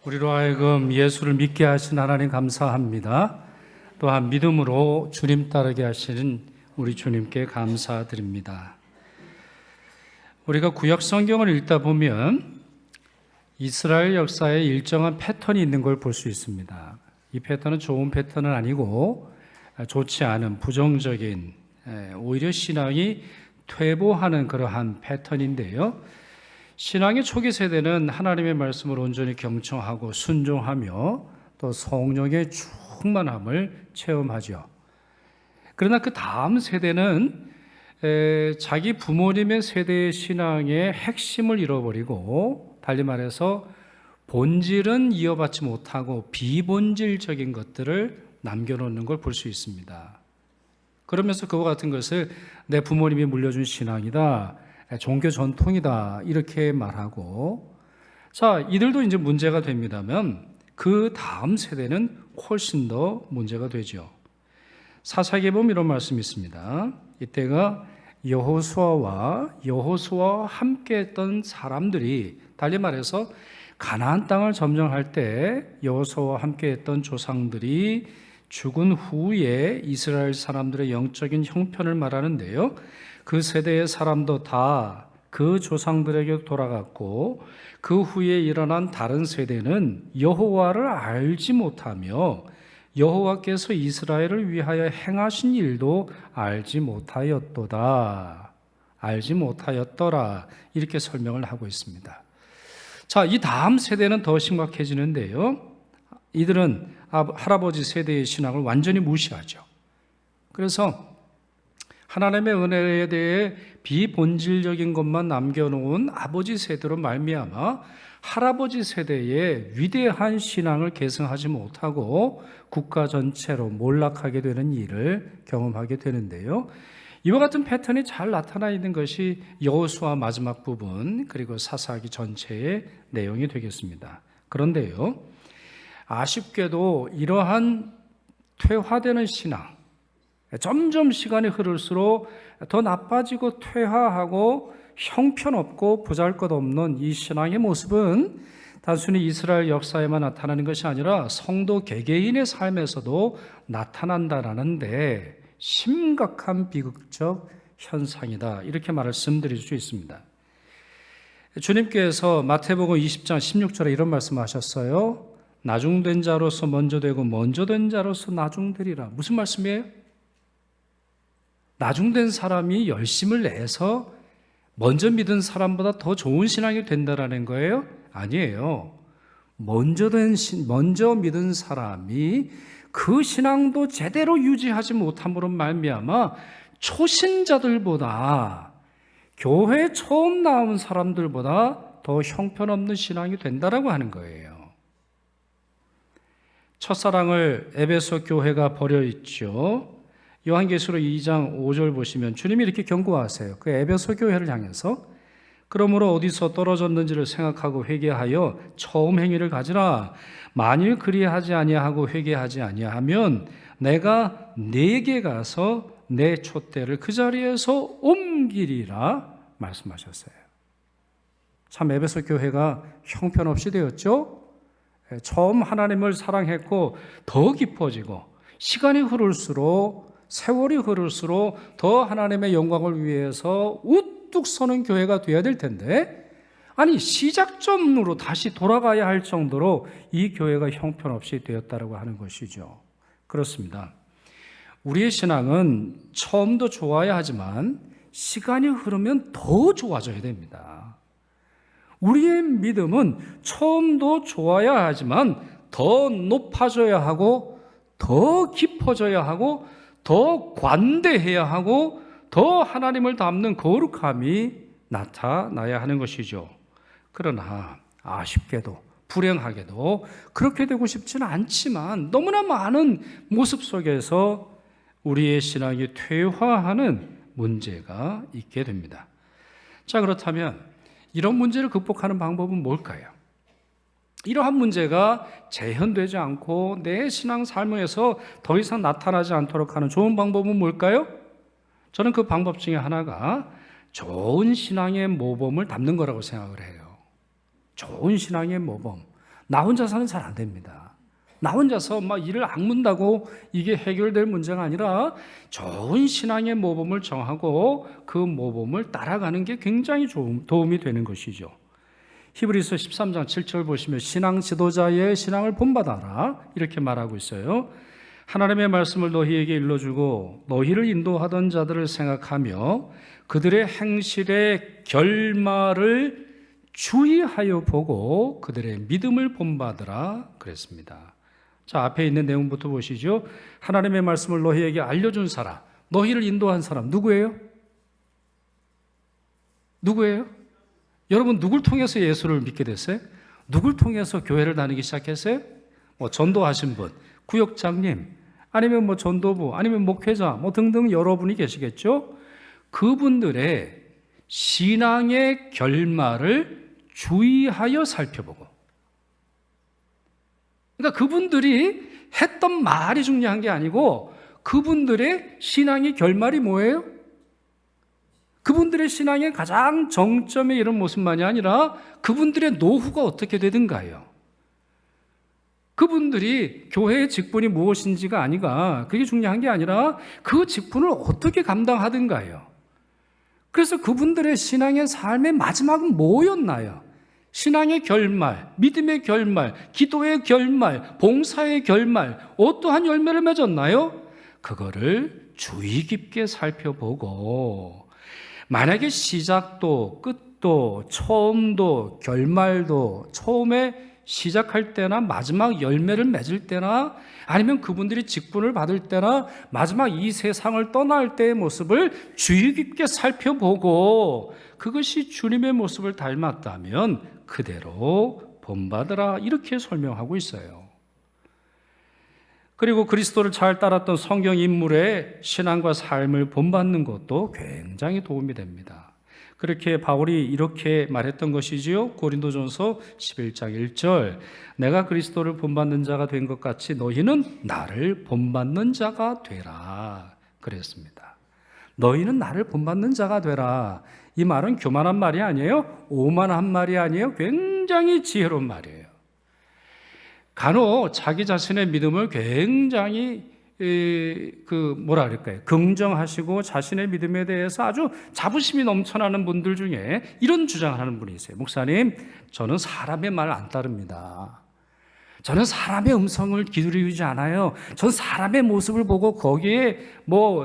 우리로 하여금 예수를 믿게 하신 하나님 감사합니다. 또한 믿음으로 주님 따르게 하시는 우리 주님께 감사드립니다. 우리가 구약 성경을 읽다 보면 이스라엘 역사에 일정한 패턴이 있는 걸 볼 수 있습니다. 이 패턴은 좋은 패턴은 아니고 좋지 않은 부정적인, 오히려 신앙이 퇴보하는 그러한 패턴인데요. 신앙의 초기 세대는 하나님의 말씀을 온전히 경청하고 순종하며 또 성령의 충만함을 체험하죠. 그러나 그 다음 세대는 자기 부모님의 세대의 신앙의 핵심을 잃어버리고, 달리 말해서 본질은 이어받지 못하고 비본질적인 것들을 남겨놓는 걸 볼 수 있습니다. 그러면서 그와 같은 것을 내 부모님이 물려준 신앙이다, 종교 전통이다, 이렇게 말하고, 자, 이들도 이제 문제가 됩니다면 그 다음 세대는 훨씬 더 문제가 되죠. 사사기에 보면 이런 말씀이 있습니다. 이때가 여호수아와 함께 했던 사람들이, 달리 말해서 가나안 땅을 점령할 때 여호수아와 함께 했던 조상들이 죽은 후에 이스라엘 사람들의 영적인 형편을 말하는데요. 그 세대의 사람도 다 그 조상들에게 돌아갔고, 그 후에 일어난 다른 세대는 여호와를 알지 못하며 여호와께서 이스라엘을 위하여 행하신 일도 알지 못하였더라, 알지 못하였더라, 이렇게 설명을 하고 있습니다. 자, 이 다음 세대는 더 심각해지는데요. 이들은 할아버지 세대의 신앙을 완전히 무시하죠. 그래서 하나님의 은혜에 대해 비본질적인 것만 남겨놓은 아버지 세대로 말미암아 할아버지 세대의 위대한 신앙을 계승하지 못하고 국가 전체로 몰락하게 되는 일을 경험하게 되는데요. 이와 같은 패턴이 잘 나타나 있는 것이 여호수아 마지막 부분, 그리고 사사기 전체의 내용이 되겠습니다. 그런데요, 아쉽게도 이러한 퇴화되는 신앙, 점점 시간이 흐를수록 더 나빠지고 퇴화하고 형편없고 보잘것없는 이 신앙의 모습은 단순히 이스라엘 역사에만 나타나는 것이 아니라 성도 개개인의 삶에서도 나타난다라는데 심각한 비극적 현상이다, 이렇게 말씀드릴 수 있습니다. 주님께서 마태복음 20장 16절에 이런 말씀하셨어요. 나중된 자로서 먼저 되고 먼저 된 자로서 나중되리라. 무슨 말씀이에요? 나중된 사람이 열심을 내서 먼저 믿은 사람보다 더 좋은 신앙이 된다라는 거예요? 아니에요. 먼저 믿은 사람이 그 신앙도 제대로 유지하지 못함으로 말미암아 초신자들보다, 교회 처음 나온 사람들보다 더 형편없는 신앙이 된다라고 하는 거예요. 첫사랑을 에베소 교회가 버려있죠. 요한계시록 2장 5절 보시면 주님이 이렇게 경고하세요. 그 에베소 교회를 향해서 그러므로 어디서 떨어졌는지를 생각하고 회개하여 처음 행위를 가지라. 만일 그리하지 아니하고 회개하지 아니하면 내가 네게 가서 내 촛대를 그 자리에서 옮기리라 말씀하셨어요. 참 에베소 교회가 형편없이 되었죠. 처음 하나님을 사랑했고 더 깊어지고, 시간이 흐를수록, 세월이 흐를수록 더 하나님의 영광을 위해서 우뚝 서는 교회가 되어야 될 텐데, 아니 시작점으로 다시 돌아가야 할 정도로 이 교회가 형편없이 되었다라고 하는 것이죠. 그렇습니다. 우리의 신앙은 처음도 좋아야 하지만 시간이 흐르면 더 좋아져야 됩니다. 우리의 믿음은 처음도 좋아야 하지만 더 높아져야 하고, 더 깊어져야 하고, 더 관대해야 하고, 더 하나님을 닮는 거룩함이 나타나야 하는 것이죠. 그러나 아쉽게도 불행하게도 그렇게 되고 싶지는 않지만 너무나 많은 모습 속에서 우리의 신앙이 퇴화하는 문제가 있게 됩니다. 자, 그렇다면 이런 문제를 극복하는 방법은 뭘까요? 이러한 문제가 재현되지 않고 내 신앙 삶에서 더 이상 나타나지 않도록 하는 좋은 방법은 뭘까요? 저는 그 방법 중에 하나가 좋은 신앙의 모범을 담는 거라고 생각을 해요. 좋은 신앙의 모범. 나 혼자서는 잘 안 됩니다. 나 혼자서 막 이를 악문다고 이게 해결될 문제가 아니라 좋은 신앙의 모범을 정하고 그 모범을 따라가는 게 굉장히 도움이 되는 것이죠. 히브리서 13장 7절 보시면 신앙 지도자의 신앙을 본받아라 이렇게 말하고 있어요. 하나님의 말씀을 너희에게 일러주고 너희를 인도하던 자들을 생각하며 그들의 행실의 결말을 주의하여 보고 그들의 믿음을 본받으라 그랬습니다. 자, 앞에 있는 내용부터 보시죠. 하나님의 말씀을 너희에게 알려준 사람, 너희를 인도한 사람 누구예요? 누구예요? 여러분 누굴 통해서 예수를 믿게 됐어요? 누굴 통해서 교회를 다니기 시작했어요? 전도하신 분, 구역장님, 아니면 전도부, 아니면 목회자, 등등 여러분이 계시겠죠? 그분들의 신앙의 결말을 주의하여 살펴보고, 그러니까 그분들이 했던 말이 중요한 게 아니고 그분들의 신앙의 결말이 뭐예요? 그분들의 신앙의 가장 정점에 이른 모습만이 아니라 그분들의 노후가 어떻게 되든가요. 그분들이 교회의 직분이 무엇인지가 아니라 그게 중요한 게 아니라 그 직분을 어떻게 감당하든가요. 그래서 그분들의 신앙의 삶의 마지막은 뭐였나요? 신앙의 결말, 믿음의 결말, 기도의 결말, 봉사의 결말, 어떠한 열매를 맺었나요? 그거를 주의 깊게 살펴보고 만약에 시작도 끝도 처음도 결말도 처음에 시작할 때나 마지막 열매를 맺을 때나 아니면 그분들이 직분을 받을 때나 마지막 이 세상을 떠날 때의 모습을 주의 깊게 살펴보고 그것이 주님의 모습을 닮았다면 그대로 본받으라 이렇게 설명하고 있어요. 그리고 그리스도를 잘 따랐던 성경 인물의 신앙과 삶을 본받는 것도 굉장히 도움이 됩니다. 그렇게 바울이 이렇게 말했던 것이지요. 고린도전서 11장 1절 내가 그리스도를 본받는 자가 된 것 같이 너희는 나를 본받는 자가 되라 그랬습니다. 너희는 나를 본받는 자가 되라. 이 말은 교만한 말이 아니에요. 오만한 말이 아니에요. 굉장히 지혜로운 말이에요. 간혹 자기 자신의 믿음을 굉장히 긍정하시고 자신의 믿음에 대해서 아주 자부심이 넘쳐나는 분들 중에 이런 주장을 하는 분이 있어요. 목사님, 저는 사람의 말 안 따릅니다. 저는 사람의 음성을 기울이지 않아요. 저는 사람의 모습을 보고 거기에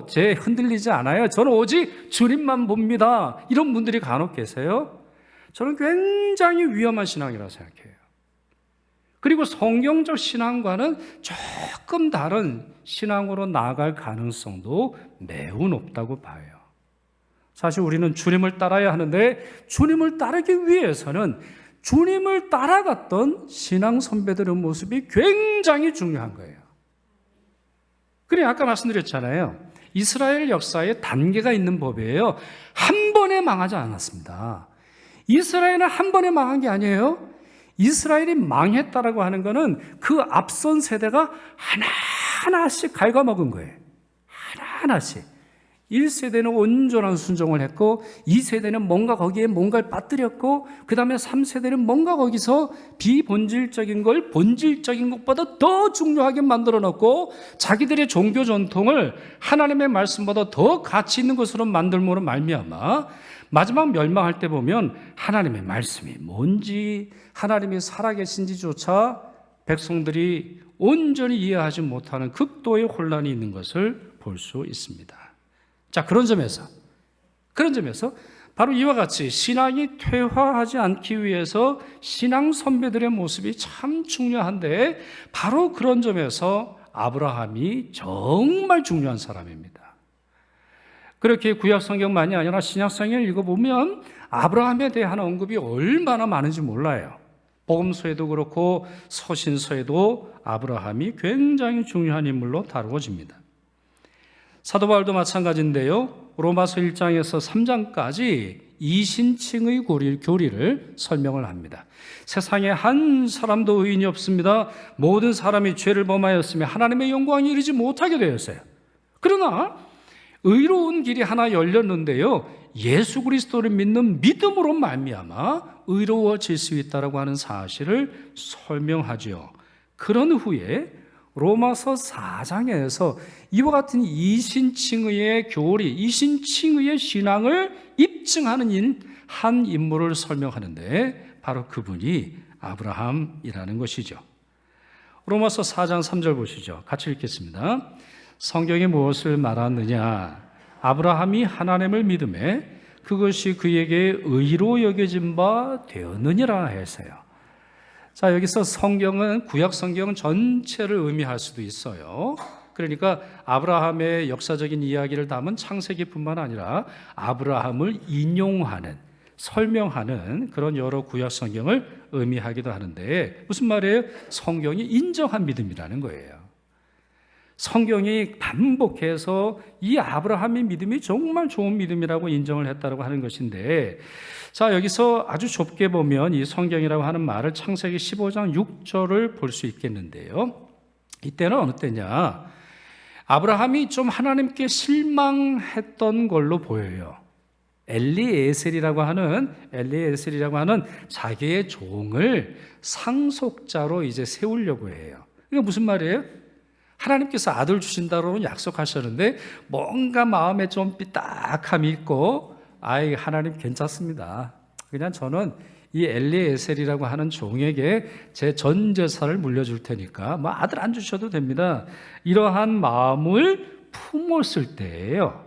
제 흔들리지 않아요. 저는 오직 주님만 봅니다. 이런 분들이 간혹 계세요. 저는 굉장히 위험한 신앙이라고 생각해요. 그리고 성경적 신앙과는 조금 다른 신앙으로 나아갈 가능성도 매우 높다고 봐요. 사실 우리는 주님을 따라야 하는데 주님을 따르기 위해서는 주님을 따라갔던 신앙 선배들의 모습이 굉장히 중요한 거예요. 그래 아까 말씀드렸잖아요. 이스라엘 역사에 단계가 있는 법이에요. 한 번에 망하지 않았습니다. 이스라엘은 한 번에 망한 게 아니에요. 이스라엘이 망했다라고 하는 것은 그 앞선 세대가 하나하나씩 갉아먹은 거예요. 하나하나씩. 1세대는 온전한 순종을 했고 2세대는 뭔가 거기에 뭔가를 빠뜨렸고 그 다음에 3세대는 뭔가 거기서 비본질적인 걸 본질적인 것보다 더 중요하게 만들어 놓고 자기들의 종교 전통을 하나님의 말씀보다 더 가치 있는 것으로 만들므로 말미암아 마지막 멸망할 때 보면 하나님의 말씀이 뭔지 하나님이 살아계신지조차 백성들이 온전히 이해하지 못하는 극도의 혼란이 있는 것을 볼 수 있습니다. 자, 그런 점에서 바로 이와 같이 신앙이 퇴화하지 않기 위해서 신앙 선배들의 모습이 참 중요한데 바로 그런 점에서 아브라함이 정말 중요한 사람입니다. 그렇게 구약 성경만이 아니라 신약 성경을 읽어보면 아브라함에 대한 언급이 얼마나 많은지 몰라요. 복음서에도 그렇고 서신서에도 아브라함이 굉장히 중요한 인물로 다루어집니다. 사도 바울도 마찬가지인데요. 로마서 1장에서 3장까지 이신칭의 교리를 설명을 합니다. 세상에 한 사람도 의인이 없습니다. 모든 사람이 죄를 범하였으며 하나님의 영광에 이르지 못하게 되었어요. 그러나 의로운 길이 하나 열렸는데요. 예수 그리스도를 믿는 믿음으로 말미암아 의로워질 수 있다라고 하는 사실을 설명하죠. 그런 후에 로마서 4장에서 이와 같은 이신칭의의 교리, 이신칭의의 신앙을 입증하는 한 인물을 설명하는데 바로 그분이 아브라함이라는 것이죠. 로마서 4장 3절 보시죠. 같이 읽겠습니다. 성경이 무엇을 말하느냐? 아브라함이 하나님을 믿음에 그것이 그에게 의로 여겨진 바 되었느니라 해서요. 자, 여기서 성경은 구약 성경 전체를 의미할 수도 있어요. 그러니까 아브라함의 역사적인 이야기를 담은 창세기뿐만 아니라 아브라함을 인용하는, 설명하는 그런 여러 구약 성경을 의미하기도 하는데 무슨 말이에요? 성경이 인정한 믿음이라는 거예요. 성경이 반복해서 이 아브라함의 믿음이 정말 좋은 믿음이라고 인정을 했다고 하는 것인데, 자, 여기서 아주 좁게 보면 이 성경이라고 하는 말을 창세기 15장 6절을 볼 수 있겠는데요. 이때는 어느 때냐? 아브라함이 좀 하나님께 실망했던 걸로 보여요. 엘리에셀이라고 하는 자기의 종을 상속자로 이제 세우려고 해요. 이게 무슨 말이에요? 하나님께서 아들 주신다고 약속하셨는데 뭔가 마음에 좀 삐딱함이 있고, 아이 하나님 괜찮습니다. 그냥 저는 이 엘리에셀이라고 하는 종에게 제 전 재산을 물려줄 테니까 뭐 아들 안 주셔도 됩니다. 이러한 마음을 품었을 때예요.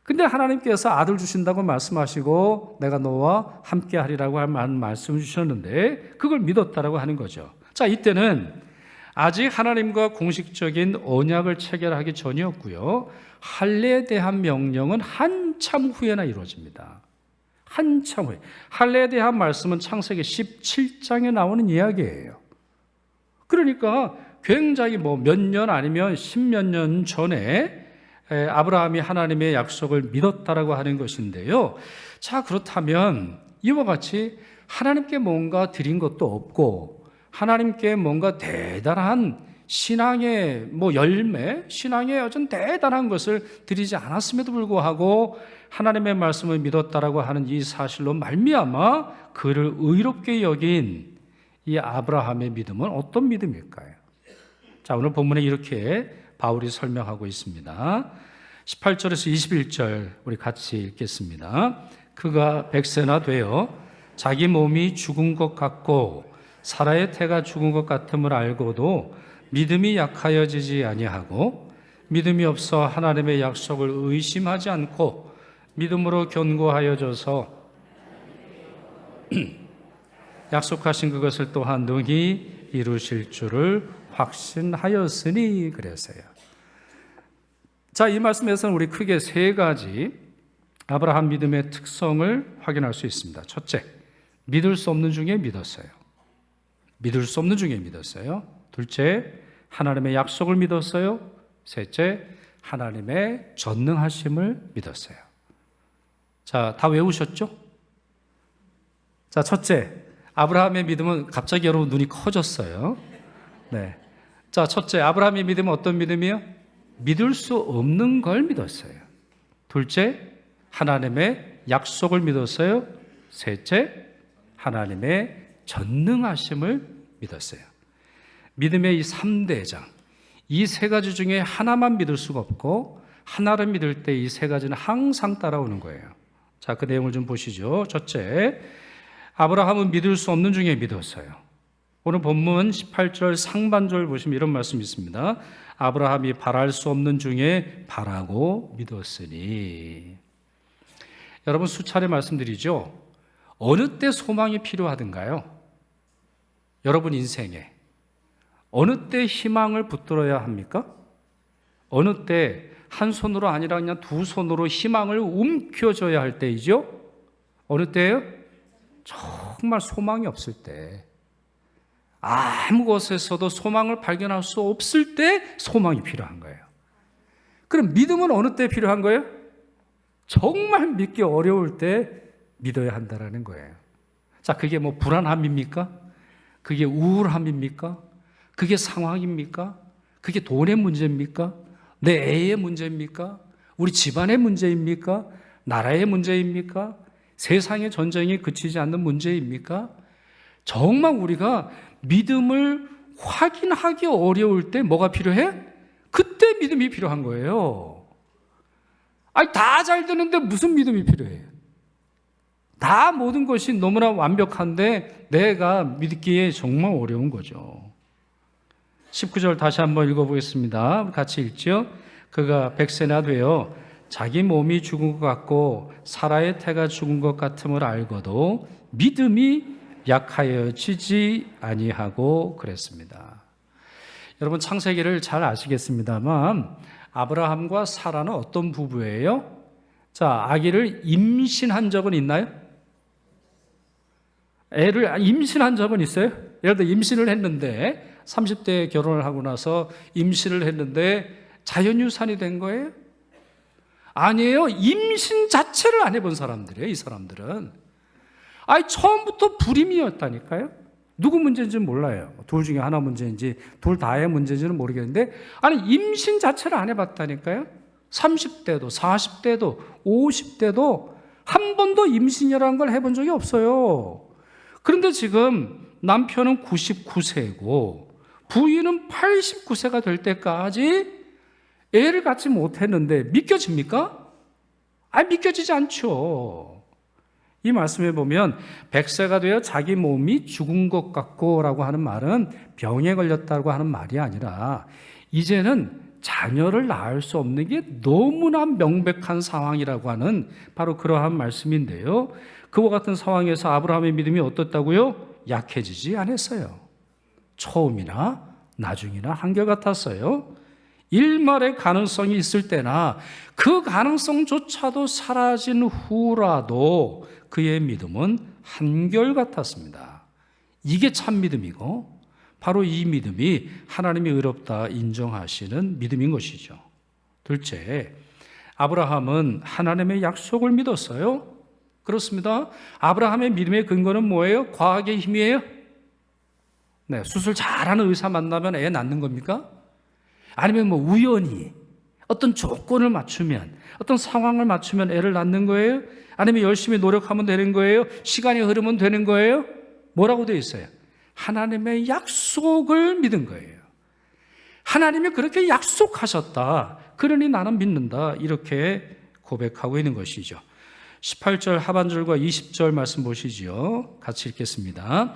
근데 하나님께서 아들 주신다고 말씀하시고 내가 너와 함께 하리라고 하는 말씀을 주셨는데 그걸 믿었다라고 하는 거죠. 자, 이때는 아직 하나님과 공식적인 언약을 체결하기 전이었고요. 할례에 대한 명령은 한참 후에나 이루어집니다. 한참 후에. 할례에 대한 말씀은 창세기 17장에 나오는 이야기예요. 그러니까 굉장히 몇 년 아니면 10몇 년 전에 아브라함이 하나님의 약속을 믿었다라고 하는 것인데요. 자, 그렇다면 이와 같이 하나님께 뭔가 드린 것도 없고 하나님께 뭔가 대단한 신앙의 열매, 신앙의 어떤 대단한 것을 드리지 않았음에도 불구하고 하나님의 말씀을 믿었다라고 하는 이 사실로 말미암아 그를 의롭게 여긴 이 아브라함의 믿음은 어떤 믿음일까요? 자, 오늘 본문에 이렇게 바울이 설명하고 있습니다. 18절에서 21절 우리 같이 읽겠습니다. 그가 100세나 되어 자기 몸이 죽은 것 같고 사라의 태가 죽은 것 같음을 알고도 믿음이 약하여지지 아니하고 믿음이 없어 하나님의 약속을 의심하지 않고 믿음으로 견고하여져서 약속하신 그것을 또한 능히 이루실 줄을 확신하였으니 그랬어요. 자, 이 말씀에서는 우리 크게 세 가지 아브라함 믿음의 특성을 확인할 수 있습니다. 첫째, 믿을 수 없는 중에 믿었어요. 믿을 수 없는 중에 믿었어요. 둘째, 하나님의 약속을 믿었어요. 셋째, 하나님의 전능하심을 믿었어요. 자, 다 외우셨죠? 자, 첫째, 아브라함의 믿음은 갑자기 여러분 눈이 커졌어요. 네. 자, 첫째, 아브라함의 믿음은 어떤 믿음이요? 믿을 수 없는 걸 믿었어요. 둘째, 하나님의 약속을 믿었어요. 셋째, 하나님의 전능하심을 믿었어요. 믿음의 이 3대장, 이 세 가지 중에 하나만 믿을 수가 없고 하나를 믿을 때 이 세 가지는 항상 따라오는 거예요. 자, 그 내용을 좀 보시죠. 첫째, 아브라함은 믿을 수 없는 중에 믿었어요. 오늘 본문 18절 상반절 보시면 이런 말씀이 있습니다. 아브라함이 바랄 수 없는 중에 바라고 믿었으니. 여러분, 수차례 말씀드리죠. 어느 때 소망이 필요하든가요? 여러분 인생에 어느 때 희망을 붙들어야 합니까? 어느 때 한 손으로 아니라 그냥 두 손으로 희망을 움켜줘야 할 때이죠? 어느 때예요? 정말 소망이 없을 때, 아무 곳에서도 소망을 발견할 수 없을 때 소망이 필요한 거예요. 그럼 믿음은 어느 때 필요한 거예요? 정말 믿기 어려울 때 믿어야 한다는 거예요. 자, 그게 불안함입니까? 그게 우울함입니까? 그게 상황입니까? 그게 돈의 문제입니까? 내 애의 문제입니까? 우리 집안의 문제입니까? 나라의 문제입니까? 세상의 전쟁이 그치지 않는 문제입니까? 정말 우리가 믿음을 확인하기 어려울 때 뭐가 필요해? 그때 믿음이 필요한 거예요. 아니, 다 잘 되는데 무슨 믿음이 필요해요? 다 모든 것이 너무나 완벽한데 내가 믿기에 정말 어려운 거죠. 19절 다시 한번 읽어보겠습니다. 같이 읽죠. 그가 100세나 되어 자기 몸이 죽은 것 같고 사라의 태가 죽은 것 같음을 알고도 믿음이 약하여지지 아니하고 그랬습니다. 여러분, 창세기를 잘 아시겠습니다만 아브라함과 사라는 어떤 부부예요? 자, 아기를 임신한 적은 있나요? 애를 임신한 적은 있어요? 예를 들어 임신을 했는데 30대에 결혼을 하고 나서 임신을 했는데 자연유산이 된 거예요? 아니에요. 임신 자체를 안 해본 사람들이에요. 이 사람들은 아니, 처음부터 불임이었다니까요. 누구 문제인지는 몰라요. 둘 중에 하나 문제인지 둘 다의 문제인지는 모르겠는데 아니, 임신 자체를 안 해봤다니까요. 30대도 40대도 50대도 한 번도 임신이라는 걸 해본 적이 없어요. 그런데 지금 남편은 99세고 부인은 89세가 될 때까지 애를 갖지 못했는데 믿겨집니까? 아니, 믿겨지지 않죠. 이 말씀에 보면 100세가 되어 자기 몸이 죽은 것 같고 라고 하는 말은 병에 걸렸다고 하는 말이 아니라 이제는 자녀를 낳을 수 없는 게 너무나 명백한 상황이라고 하는 바로 그러한 말씀인데요. 그와 같은 상황에서 아브라함의 믿음이 어떻다고요? 약해지지 않았어요. 처음이나 나중이나 한결같았어요. 일말의 가능성이 있을 때나 그 가능성조차도 사라진 후라도 그의 믿음은 한결같았습니다. 이게 참 믿음이고 바로 이 믿음이 하나님이 의롭다 인정하시는 믿음인 것이죠. 둘째, 아브라함은 하나님의 약속을 믿었어요. 그렇습니다. 아브라함의 믿음의 근거는 뭐예요? 과학의 힘이에요? 네, 수술 잘하는 의사 만나면 애 낳는 겁니까? 아니면 뭐 우연히 어떤 조건을 맞추면, 어떤 상황을 맞추면 애를 낳는 거예요? 아니면 열심히 노력하면 되는 거예요? 시간이 흐르면 되는 거예요? 뭐라고 되어 있어요? 하나님의 약속을 믿은 거예요. 하나님이 그렇게 약속하셨다. 그러니 나는 믿는다. 이렇게 고백하고 있는 것이죠. 18절 하반절과 20절 말씀 보시죠. 같이 읽겠습니다.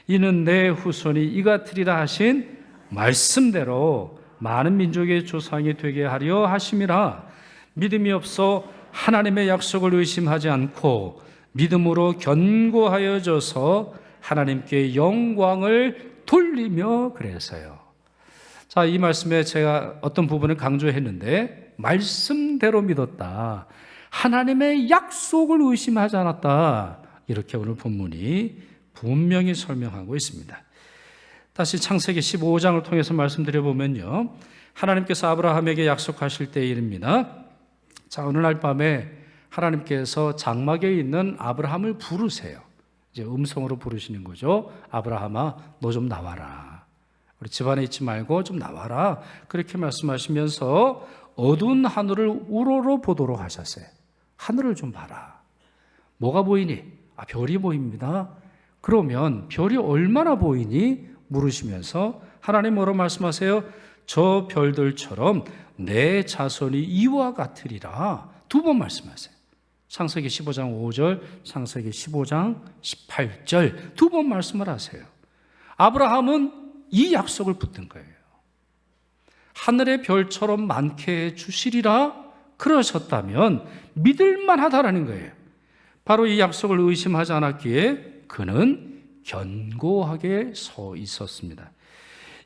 이는 내 후손이 이같으리라 하신 말씀대로 많은 민족의 조상이 되게 하려 하심이라. 믿음이 없어 하나님의 약속을 의심하지 않고 믿음으로 견고하여져서 하나님께 영광을 돌리며 그래서요. 자, 이 말씀에 제가 어떤 부분을 강조했는데 말씀대로 믿었다. 하나님의 약속을 의심하지 않았다. 이렇게 오늘 본문이 분명히 설명하고 있습니다. 다시 창세기 15장을 통해서 말씀드려보면요, 하나님께서 아브라함에게 약속하실 때의 일입니다. 자, 어느 날 밤에 하나님께서 장막에 있는 아브라함을 부르세요. 이제 음성으로 부르시는 거죠. 아브라함아, 너 좀 나와라. 우리 집안에 있지 말고 좀 나와라. 그렇게 말씀하시면서 어두운 하늘을 우러러 보도록 하셨어요. 하늘을 좀 봐라. 뭐가 보이니? 별이 보입니다. 그러면 별이 얼마나 보이니? 물으시면서 하나님 뭐로 말씀하세요? 저 별들처럼 내 자손이 이와 같으리라. 두 번 말씀하세요. 창세기 15장 5절, 창세기 15장 18절 두 번 말씀을 하세요. 아브라함은 이 약속을 붙든 거예요. 하늘의 별처럼 많게 해주시리라 그러셨다면 믿을만하다라는 거예요. 바로 이 약속을 의심하지 않았기에 그는 견고하게 서 있었습니다.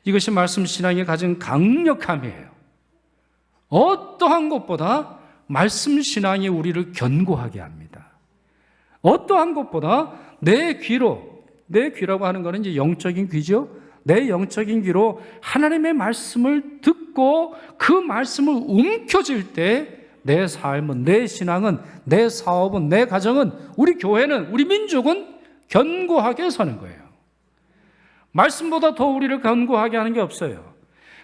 이것이 말씀 신앙의 가장 강력함이에요. 어떠한 것보다 말씀 신앙이 우리를 견고하게 합니다. 어떠한 것보다 내 귀라고 하는 것은 이제 영적인 귀죠. 내 영적인 귀로 하나님의 말씀을 듣고 그 말씀을 움켜쥘 때 내 삶은, 내 신앙은, 내 사업은, 내 가정은, 우리 교회는, 우리 민족은 견고하게 서는 거예요. 말씀보다 더 우리를 견고하게 하는 게 없어요.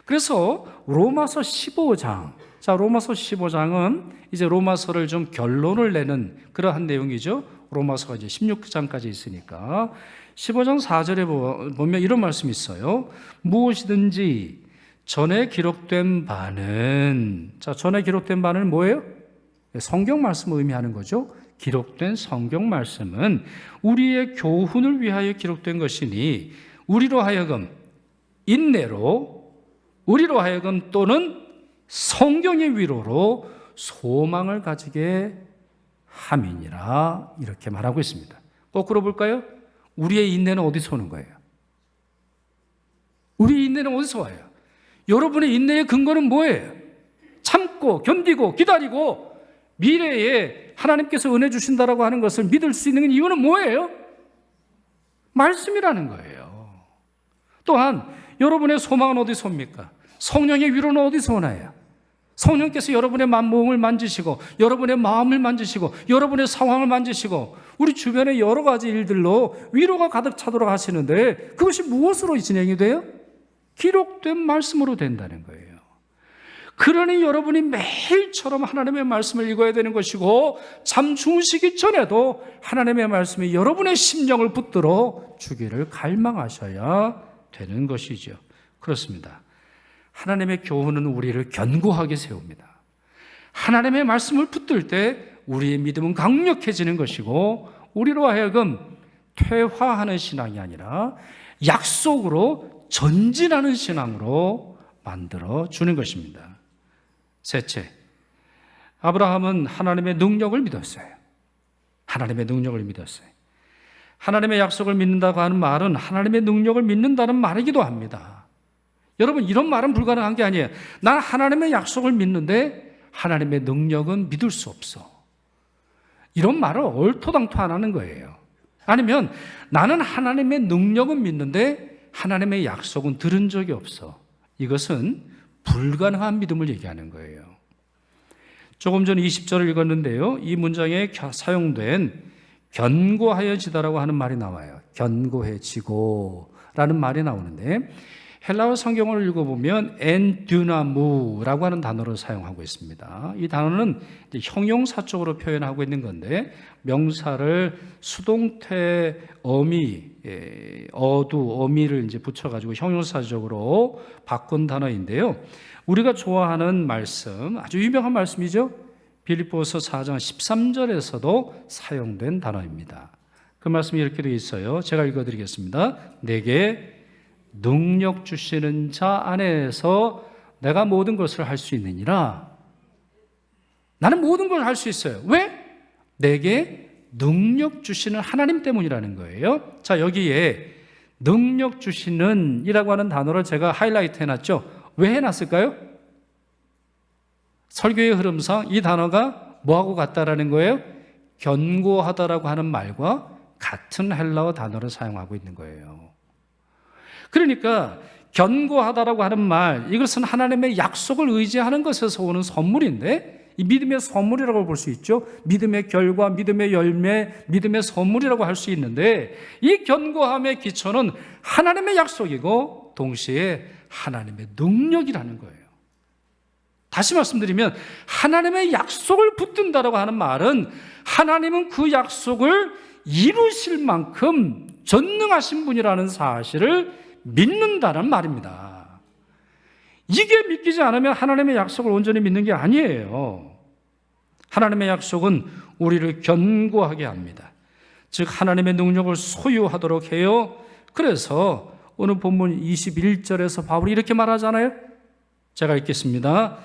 그래서 로마서 15장 자, 로마서 15장은 이제 로마서를 좀 결론을 내는 그러한 내용이죠. 로마서가 이제 16장까지 있으니까 15장 4절에 보면 이런 말씀이 있어요. 무엇이든지 전에 기록된 바는, 자, 전에 기록된 바는 뭐예요? 성경 말씀을 의미하는 거죠. 기록된 성경 말씀은 우리의 교훈을 위하여 기록된 것이니 우리로 하여금 인내로, 우리로 하여금 또는 성경의 위로로 소망을 가지게 함이니라, 이렇게 말하고 있습니다. 거꾸로 볼까요? 우리의 인내는 어디서 오는 거예요? 우리의 인내는 어디서 와요? 여러분의 인내의 근거는 뭐예요? 참고 견디고 기다리고 미래에 하나님께서 은혜 주신다라고 하는 것을 믿을 수 있는 이유는 뭐예요? 말씀이라는 거예요. 또한 여러분의 소망은 어디서 옵니까? 성령의 위로는 어디서 오나요? 성령께서 여러분의 몸을 만지시고 여러분의 마음을 만지시고 여러분의 상황을 만지시고 우리 주변의 여러 가지 일들로 위로가 가득 차도록 하시는데 그것이 무엇으로 진행이 돼요? 기록된 말씀으로 된다는 거예요. 그러니 여러분이 매일처럼 하나님의 말씀을 읽어야 되는 것이고 잠 주무시기 전에도 하나님의 말씀이 여러분의 심령을 붙들어 주기를 갈망하셔야 되는 것이죠. 그렇습니다. 하나님의 교훈은 우리를 견고하게 세웁니다. 하나님의 말씀을 붙들 때 우리의 믿음은 강력해지는 것이고 우리로 하여금 퇴화하는 신앙이 아니라 약속으로 전진하는 신앙으로 만들어 주는 것입니다. 셋째, 아브라함은 하나님의 능력을 믿었어요. 하나님의 능력을 믿었어요. 하나님의 약속을 믿는다고 하는 말은 하나님의 능력을 믿는다는 말이기도 합니다. 여러분, 이런 말은 불가능한 게 아니에요. 난 하나님의 약속을 믿는데 하나님의 능력은 믿을 수 없어. 이런 말을 얼토당토 안 하는 거예요. 아니면 나는 하나님의 능력은 믿는데 하나님의 약속은 들은 적이 없어. 이것은 불가능한 믿음을 얘기하는 거예요. 조금 전 20절을 읽었는데요. 이 문장에 사용된 견고하여지다라고 하는 말이 나와요. 견고해지고라는 말이 나오는데 헬라어 성경을 읽어보면 엔듀나무라고 하는 단어를 사용하고 있습니다. 이 단어는 형용사적으로 표현하고 있는 건데 명사를 수동태 어미, 어미를 이제 붙여가지고 형용사적으로 바꾼 단어인데요. 우리가 좋아하는 말씀, 아주 유명한 말씀이죠. 빌립보서 4장 13절에서도 사용된 단어입니다. 그 말씀이 이렇게 되어 있어요. 제가 읽어드리겠습니다. 내게 능력 주시는 자 안에서 내가 모든 것을 할 수 있느니라. 나는 모든 걸 할 수 있어요. 왜? 내게 능력 주시는 하나님 때문이라는 거예요. 자, 여기에 능력 주시는 이라고 하는 단어를 제가 하이라이트 해놨죠. 왜 해놨을까요? 설교의 흐름상 이 단어가 뭐하고 같다라는 거예요? 견고하다라고 하는 말과 같은 헬라어 단어를 사용하고 있는 거예요. 그러니까 견고하다라고 하는 말, 이것은 하나님의 약속을 의지하는 것에서 오는 선물인데 이 믿음의 선물이라고 볼 수 있죠. 믿음의 결과, 믿음의 열매, 믿음의 선물이라고 할 수 있는데 이 견고함의 기초는 하나님의 약속이고 동시에 하나님의 능력이라는 거예요. 다시 말씀드리면 하나님의 약속을 붙든다라고 하는 말은 하나님은 그 약속을 이루실 만큼 전능하신 분이라는 사실을 믿는다는 말입니다. 이게 믿기지 않으면 하나님의 약속을 온전히 믿는 게 아니에요. 하나님의 약속은 우리를 견고하게 합니다. 즉 하나님의 능력을 소유하도록 해요. 그래서 오늘 본문 21절에서 바울이 이렇게 말하잖아요. 제가 읽겠습니다.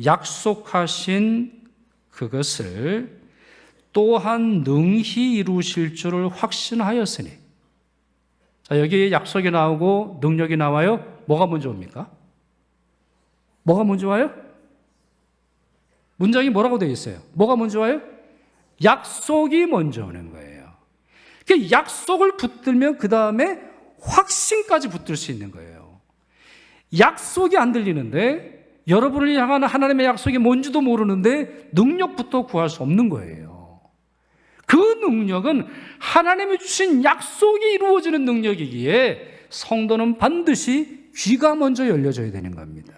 약속하신 그것을 또한 능히 이루실 줄을 확신하였으니. 자, 여기에 약속이 나오고 능력이 나와요. 뭐가 먼저 옵니까? 뭐가 먼저 와요? 문장이 뭐라고 되어 있어요? 뭐가 먼저 와요? 약속이 먼저 오는 거예요. 그 약속을 붙들면 그 다음에 확신까지 붙들 수 있는 거예요. 약속이 안 들리는데 여러분을 향한 하나님의 약속이 뭔지도 모르는데 능력부터 구할 수 없는 거예요. 그 능력은 하나님이 주신 약속이 이루어지는 능력이기에 성도는 반드시 귀가 먼저 열려져야 되는 겁니다.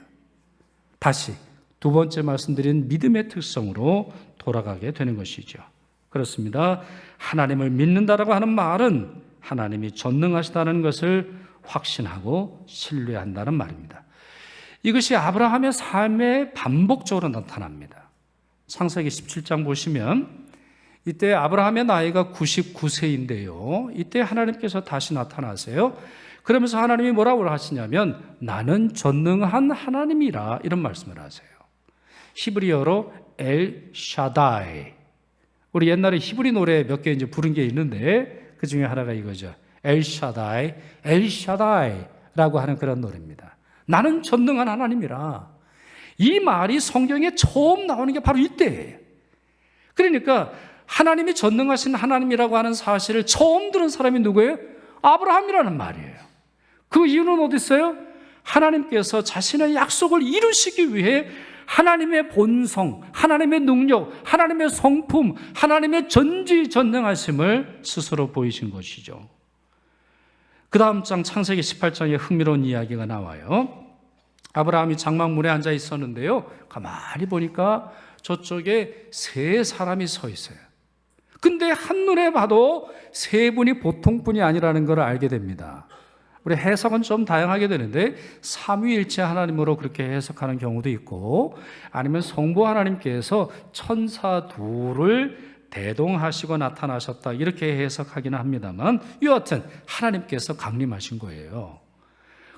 다시 두 번째 말씀드린 믿음의 특성으로 돌아가게 되는 것이죠. 그렇습니다. 하나님을 믿는다라고 하는 말은 하나님이 전능하시다는 것을 확신하고 신뢰한다는 말입니다. 이것이 아브라함의 삶에 반복적으로 나타납니다. 창세기 17장 보시면 이때 아브라함의 나이가 99세인데요. 이때 하나님께서 다시 나타나세요. 그러면서 하나님이 뭐라고 하시냐면 나는 전능한 하나님이라 이런 말씀을 하세요. 히브리어로 엘 샤다이. 우리 옛날에 히브리 노래 몇 개 이제 부른 게 있는데 그 중에 하나가 이거죠. 엘 샤다이, 엘 샤다이라고 하는 그런 노래입니다. 나는 전능한 하나님이라. 이 말이 성경에 처음 나오는 게 바로 이때예요. 그러니까 하나님이 전능하신 하나님이라고 하는 사실을 처음 들은 사람이 누구예요? 아브라함이라는 말이에요. 그 이유는 어디 있어요? 하나님께서 자신의 약속을 이루시기 위해 하나님의 본성, 하나님의 능력, 하나님의 성품, 하나님의 전지전능하심을 스스로 보이신 것이죠. 그 다음 장 창세기 18장에 흥미로운 이야기가 나와요. 아브라함이 장막문에 앉아 있었는데요. 가만히 보니까 저쪽에 세 사람이 서 있어요. 근데 한눈에 봐도 세 분이 보통 분이 아니라는 걸 알게 됩니다. 우리 해석은 좀 다양하게 되는데 삼위일체 하나님으로 그렇게 해석하는 경우도 있고 아니면 성부 하나님께서 천사 둘을 대동하시고 나타나셨다 이렇게 해석하기는 합니다만 여하튼 하나님께서 강림하신 거예요.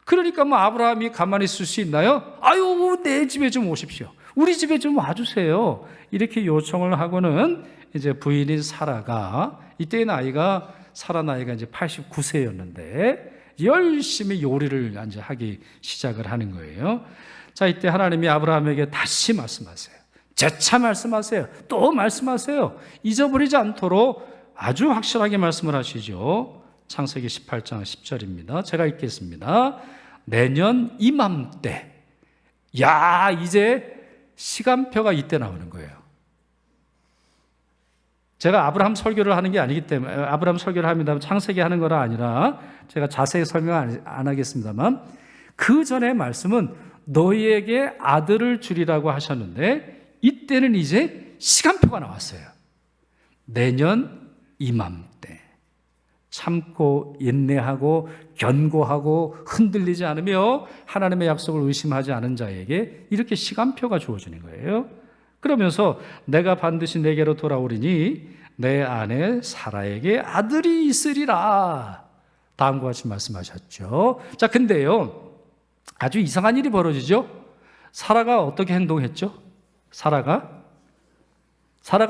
그러니까 뭐 아브라함이 가만히 있을 수 있나요? 아유 내 집에 좀 오십시오. 우리 집에 좀 와주세요. 이렇게 요청을 하고는 이제 부인인 사라가 이때의 나이가 사라 나이가 이제 89세였는데 열심히 요리를 이제 하기 시작을 하는 거예요. 자, 이때 하나님이 아브라함에게 다시 말씀하세요. 재차 말씀하세요. 또 말씀하세요. 잊어버리지 않도록 아주 확실하게 말씀을 하시죠. 창세기 18장 10절입니다. 제가 읽겠습니다. 내년 이맘때. 야, 이제 시간표가 이때 나오는 거예요. 제가 아브라함 설교를 하는 게 아니기 때문에 아브라함 설교를 합니다. 창세기 하는 거라 아니라 제가 자세히 설명 안 하겠습니다만 그 전에 말씀은 너희에게 아들을 주리라고 하셨는데 이때는 이제 시간표가 나왔어요. 내년 이맘때 참고 인내하고 견고하고 흔들리지 않으며 하나님의 약속을 의심하지 않은 자에게 이렇게 시간표가 주어지는 거예요. 그러면서 내가 반드시 내게로 돌아오리니 내 아내 사라에게 아들이 있으리라. 다음과 같이 말씀하셨죠. 자, 근데요, 아주 이상한 일이 벌어지죠. 사라가 어떻게 행동했죠? 사라가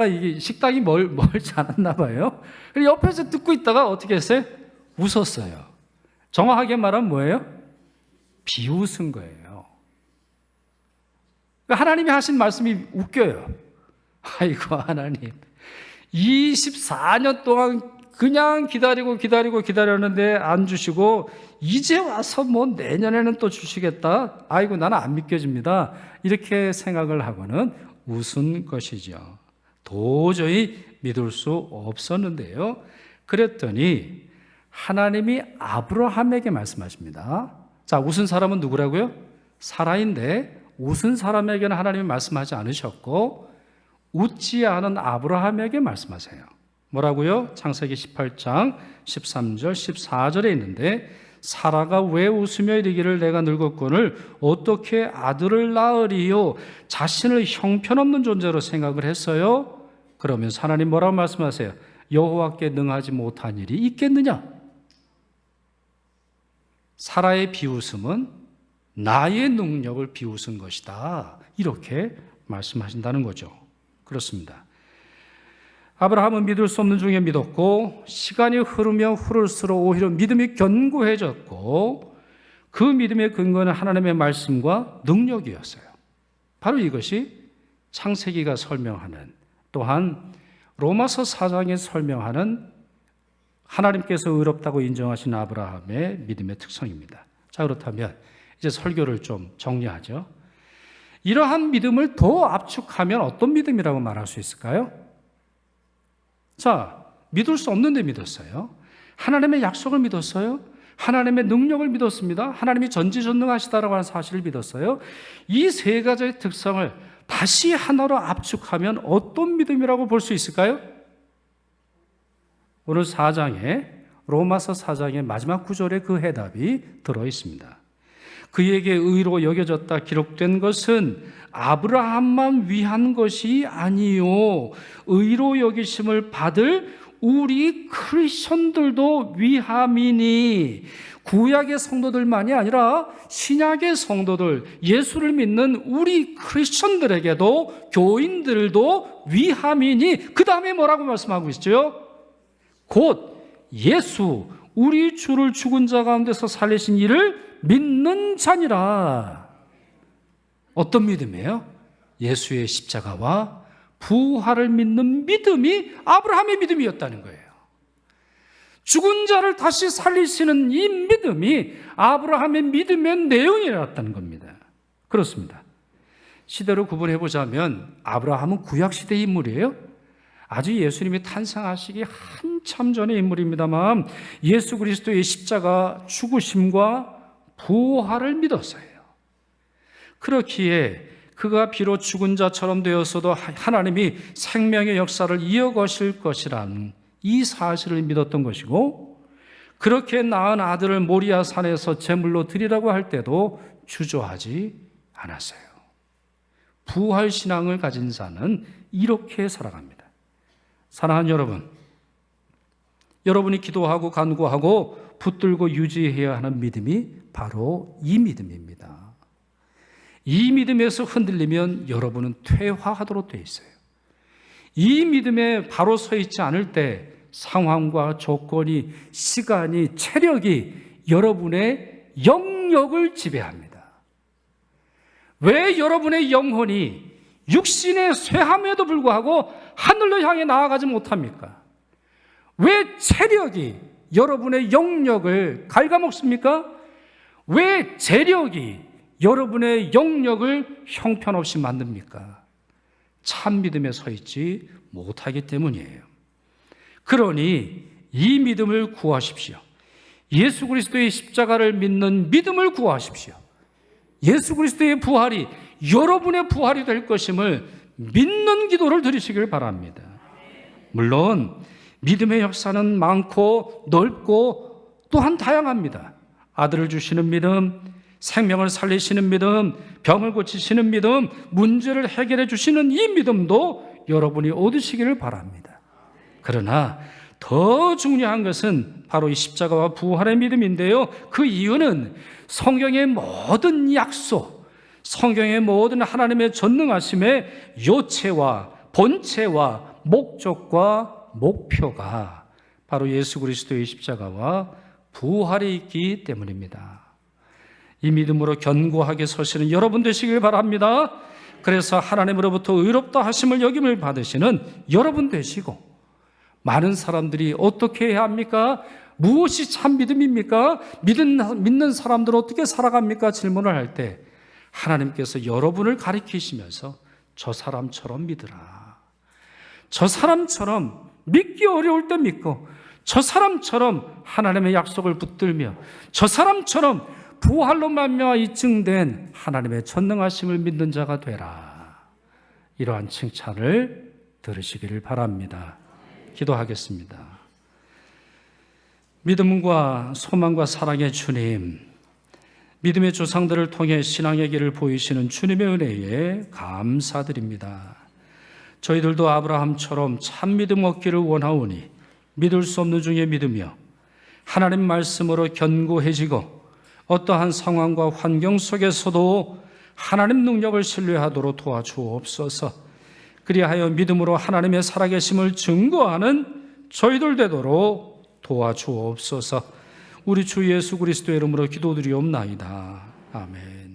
이게 식당이 멀지 않았나 봐요. 옆에서 듣고 있다가 어떻게 했어요? 웃었어요. 정확하게 말하면 뭐예요? 비웃은 거예요. 하나님이 하신 말씀이 웃겨요. 아이고 하나님 24년 동안 그냥 기다렸는데 안 주시고 이제 와서 뭐 내년에는 또 주시겠다. 아이고 나는 안 믿겨집니다. 이렇게 생각을 하고는 웃은 것이죠. 도저히 믿을 수 없었는데요. 그랬더니 하나님이 아브라함에게 말씀하십니다. 자, 웃은 사람은 누구라고요? 사라인데 웃은 사람에게는 하나님이 말씀하지 않으셨고 웃지 않은 아브라함에게 말씀하세요. 뭐라고요? 창세기 18장 13절 14절에 있는데 사라가 왜 웃으며 이르기를 내가 늙었거늘 어떻게 아들을 낳으리요? 자신을 형편없는 존재로 생각을 했어요. 그러면서 하나님 뭐라고 말씀하세요? 여호와께 능하지 못한 일이 있겠느냐? 사라의 비웃음은 나의 능력을 비웃은 것이다. 이렇게 말씀하신다는 거죠. 그렇습니다. 아브라함은 믿을 수 없는 중에 믿었고 시간이 흐르면 흐를수록 오히려 믿음이 견고해졌고 그 믿음의 근거는 하나님의 말씀과 능력이었어요. 바로 이것이 창세기가 설명하는 또한 로마서 4장에 설명하는 하나님께서 의롭다고 인정하신 아브라함의 믿음의 특성입니다. 자, 그렇다면 이제 설교를 좀 정리하죠. 이러한 믿음을 더 압축하면 어떤 믿음이라고 말할 수 있을까요? 자, 믿을 수 없는데 믿었어요. 하나님의 약속을 믿었어요. 하나님의 능력을 믿었습니다. 하나님이 전지전능하시다라고 하는 사실을 믿었어요. 이 세 가지의 특성을 다시 하나로 압축하면 어떤 믿음이라고 볼 수 있을까요? 오늘 4장에 로마서 4장의 마지막 구절에 그 해답이 들어 있습니다. 그에게 의로 여겨졌다 기록된 것은 아브라함만 위한 것이 아니요 의로 여기심을 받을 우리 크리스천들도 위함이니, 구약의 성도들만이 아니라 신약의 성도들, 예수를 믿는 우리 크리스천들에게도, 교인들도 위함이니, 그 다음에 뭐라고 말씀하고 있죠? 곧 예수 우리 주를 죽은 자 가운데서 살리신 이를 믿는 자니라. 어떤 믿음이에요? 예수의 십자가와 부활을 믿는 믿음이 아브라함의 믿음이었다는 거예요. 죽은 자를 다시 살리시는 이 믿음이 아브라함의 믿음의 내용이었다는 겁니다. 그렇습니다. 시대로 구분해 보자면 아브라함은 구약시대의 인물이에요. 아주 예수님이 탄생하시기 한참 전의 인물입니다만 예수 그리스도의 십자가 죽으심과 부활을 믿었어요. 그렇기에 그가 비록 죽은 자처럼 되었어도 하나님이 생명의 역사를 이어가실 것이라는 이 사실을 믿었던 것이고, 그렇게 낳은 아들을 모리아 산에서 제물로 드리라고 할 때도 주저하지 않았어요. 부활 신앙을 가진 자는 이렇게 살아갑니다. 사랑하는 여러분, 여러분이 기도하고 간구하고 붙들고 유지해야 하는 믿음이 바로 이 믿음입니다. 이 믿음에서 흔들리면 여러분은 퇴화하도록 되어 있어요. 이 믿음에 바로 서 있지 않을 때 상황과 조건이, 시간이, 체력이 여러분의 영역을 지배합니다. 왜 여러분의 영혼이 육신의 쇠함에도 불구하고 하늘로 향해 나아가지 못합니까? 왜 체력이 여러분의 영역을 갉아먹습니까? 왜 재력이 여러분의 영역을 형편없이 만듭니까? 참 믿음에 서 있지 못하기 때문이에요. 그러니 이 믿음을 구하십시오. 예수 그리스도의 십자가를 믿는 믿음을 구하십시오. 예수 그리스도의 부활이 여러분의 부활이 될 것임을 믿는 기도를 드리시길 바랍니다. 물론 믿음의 역사는 많고 넓고 또한 다양합니다. 아들을 주시는 믿음, 생명을 살리시는 믿음, 병을 고치시는 믿음, 문제를 해결해 주시는 이 믿음도 여러분이 얻으시기를 바랍니다. 그러나 더 중요한 것은 바로 이 십자가와 부활의 믿음인데요. 그 이유는 성경의 모든 약속, 성경의 모든 하나님의 전능하심의 요체와 본체와 목적과 목표가 바로 예수 그리스도의 십자가와 부활에 있기 때문입니다. 이 믿음으로 견고하게 서시는 여러분 되시길 바랍니다. 그래서 하나님으로부터 의롭다 하심을 여김을 받으시는 여러분 되시고, 많은 사람들이 어떻게 해야 합니까? 무엇이 참 믿음입니까? 믿는 사람들은 어떻게 살아갑니까? 질문을 할 때 하나님께서 여러분을 가리키시면서 저 사람처럼 믿으라. 저 사람처럼 믿기 어려울 때 믿고, 저 사람처럼 하나님의 약속을 붙들며, 저 사람처럼 부활로 말미암아 입증된 하나님의 전능하심을 믿는 자가 되라. 이러한 칭찬을 들으시기를 바랍니다. 기도하겠습니다. 믿음과 소망과 사랑의 주님, 믿음의 조상들을 통해 신앙의 길을 보이시는 주님의 은혜에 감사드립니다. 저희들도 아브라함처럼 참 믿음 얻기를 원하오니 믿을 수 없는 중에 믿으며 하나님 말씀으로 견고해지고 어떠한 상황과 환경 속에서도 하나님 능력을 신뢰하도록 도와주옵소서. 그리하여 믿음으로 하나님의 살아계심을 증거하는 저희들 되도록 도와주옵소서. 우리 주 예수 그리스도의 이름으로 기도드리옵나이다. 아멘.